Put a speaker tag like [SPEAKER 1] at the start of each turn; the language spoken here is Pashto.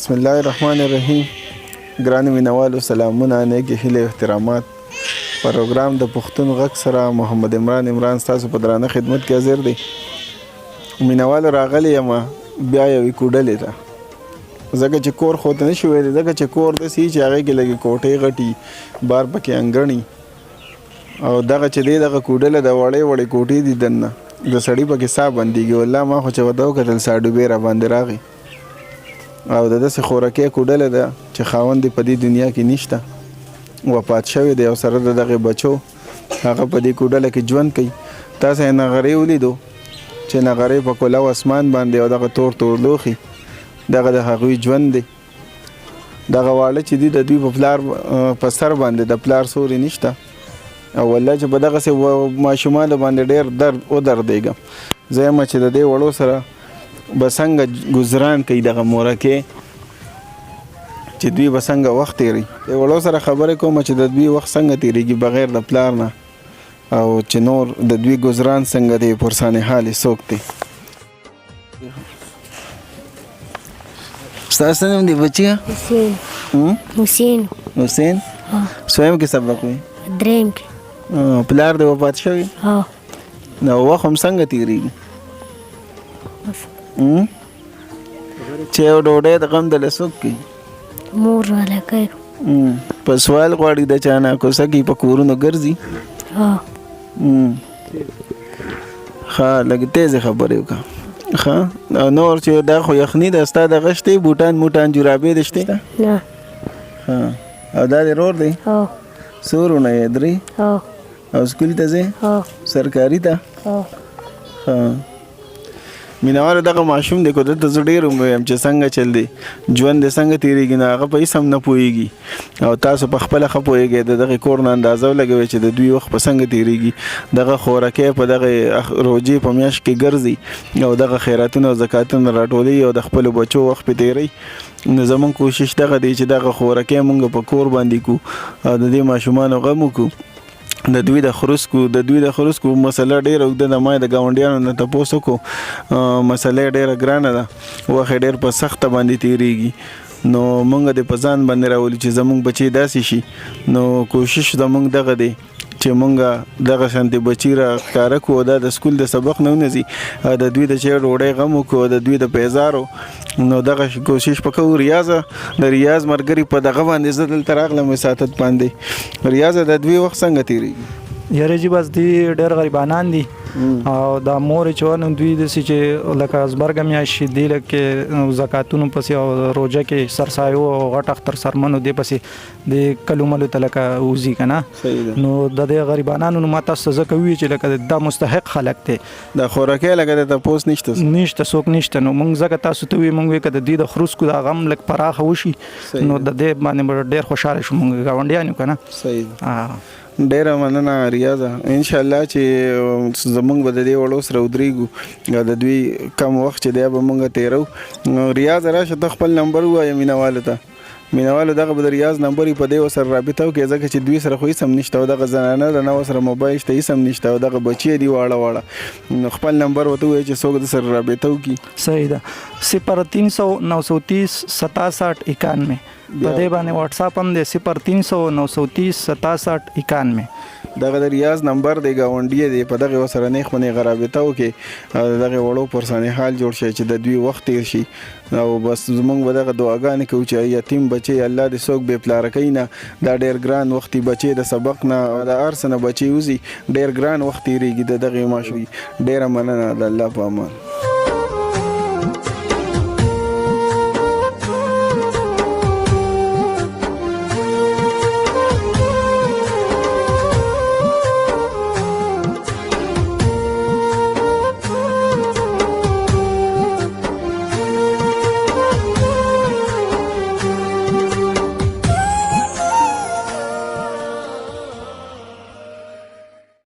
[SPEAKER 1] بسم الله الرحمن الرحیم. ګران مینوالو سلامونه، نیکې هیلې او احترامات. پروګرام د پښتون غږ سره محمد عمران ستاسو په درانه خدمت کې حاضر دی. مینوالو راغلی یم بیا یوې کوډلې ته، ځکه چې کور خو ته نشي ویلی، ځکه چې کور داسې چې هغې کې لږې کوټې غټي بار پکې انګڼي او دغه چې دی دغه کوډله د وړې وړې کوټې دي دننه د سړي پکې ساه بندېږي. والله ما خو چې ورته وکتل ساه ډوبې را باندې راغی او د داسې خوراکۍ کوډله ده چې خاوند په دې دنیا کې نشته، وفات شوی دی او سره د دغې بچو هغه په دې کوډله کې ژوند کوي. تاسو یې نغرې ولیدو چې نغرې په کولو اسمان باندې او دغه تور تور لوښي دغه د هغوی ژوند دی. دغه واړه چې دي د دوی په پلار په سر باندې د پلار سوري نشته او والله چې په دغسې ماشومانو باندې ډېر درد ودردېږم. زه یم چې د دې وړو سره به څنګه ګزران کوي دغه مورکې، چې دوی به څنګه وخت تېروي. د وړو سره خبرې کوم چې د دوی وخت څنګه تېرېږي بغیر د پلار نه، او چې نور د دوی ګزران څنګه دی، پرسان حال یې څوک دی. ستاسو نوم دی بچیه؟
[SPEAKER 2] حسین.
[SPEAKER 1] حسین سویم کې سبق وي؟
[SPEAKER 2] دریم کې.
[SPEAKER 1] پلار دی وفات شوی؟ نو وخت هم څنګه تېرېږي؟ چې یو ډوډۍ د غم دله څوک کوي؟
[SPEAKER 2] مور والا کوي.
[SPEAKER 1] په سوال غواړي د چا نه کوڅه کې په کورونو ګرځي؟ ښه لږ تیزې خبرې وکړه. ښه نور چې دا خو یخني ده، ستا دغه شته بوټان موټان جرابې دې شته؟
[SPEAKER 2] نه.
[SPEAKER 1] ښه او دا دې رور دی؟ څو وروڼه یې؟ درې؟ او سکول ته ځې؟ سرکاري ته؟ ښه مینوالو دغه ماشوم دی، که دلته زه ډېر ویم چې څنګه چل دی ژوند دی څنګه تېرېږي، نو هغه په هېڅ هم نه پوهېږي او تاسو په خپله ښه پوهېږئ. د دغې کور نه اندازه ولګوئ چې د دوی وخت په څنګه تېرېږي. دغه خوراکۍ په دغه روجې په میاشت کې ګرځي او دغه خیراتونه او زکاتونه راټولوي او د خپلو بچو وخت پې تېروي. نو زموږ کوشش دغه دی چې دغه خوراکۍ مونږ په کور باندې کړو او د دې ماشومانو غم وکړو. د دوی د خرسکو مسله ډېره اوږده ده. ما د ګاونډیانو نه تپوس وکړو، مسله یې ډېره ګرانه ده، وخت یې ډېر په سخته باندې تېرېږي. نو مونږ دې په ځان باندې راولي چې زموږ بچي داسې شي. نو کوشش زموږ دغه دی چې مونږ دغه شانتې بچي را ښکاره کړو او دا د سکول د سبق نه ونځي، د دوی د چای ډوډۍ غم وکړو، د دوی د پیزارو. نو دغه کوشش په کوو. ریاضه د ریاض ملګري په دغه باندې زه دلته راغلم وساتت باندې. ریاضه د دوی وخت څنګه تېرېږي؟
[SPEAKER 3] یاره جی بس دی ډېر غریبانان دي او دا مورې چې ونه دوی داسې چې لکه ازبرګه میاشت شي دی لکه زکاتونو پسې او روژه کې سرسایو او غټ اختر سرمنو دی پسې د کلو ملو ته لکه وځي که نه. نو د دې غریبانانو نو ما تاسو ته ځکه ووایي چې لکه دا مستحق خلک دی.
[SPEAKER 1] د خوراکۍ لکه د تپوس نشته
[SPEAKER 3] څوک نشته. نو موږ ځکه تاسو ته وایو، موږ وایو که د دې د خروسکو دا غم لږ پراخه وشي نو د دې باندې به ډېر خوشحاله شو موږ ګاونډیان یو که نه. ډېره
[SPEAKER 1] مننه ریاضه. انشاءالله چې زمونږ به د دې وړو سره ودرېږو او د دوی کم وخت چې دی به مونږ تېرو. ریاضه راشه ته خپل نمبر ووایه مینوالو ته. مینوالو دغه به د ریاض نمبر یې په دې ورسره رابطه وکړي، ځکه چې دوی سره خو هېڅ هم نشته او دغه زنانه ده نه ورسره موبایل شته هېڅ هم نشته او دغه بچي دي واړه. نو خپل نمبر ورته ووایه چې څوک د سره رابطه وکړي.
[SPEAKER 3] صحیح ده. 0300 930 67 91 په دې باندې واتساپ هم دی 0300 930 67 91.
[SPEAKER 1] دغه د ریاض نمبر دی، ګاونډي دی، په دغه ورسره نیغ په نیغه رابطه وکړي او دغه وړو پرسانې حال جوړ شي چې د دوی وخت تېر شي. او بس زمونږ به دغه دعاګانې کوو چې یتیم بچي الله دې څوک بې پلاره کوي نه. دا ډېر ګران وختي بچي د سبق نه د هر څه نه بچي وځي، ډېر ګران وخت تېرېږي د دغې ماشوي. ډېره مننه، د الله په امان.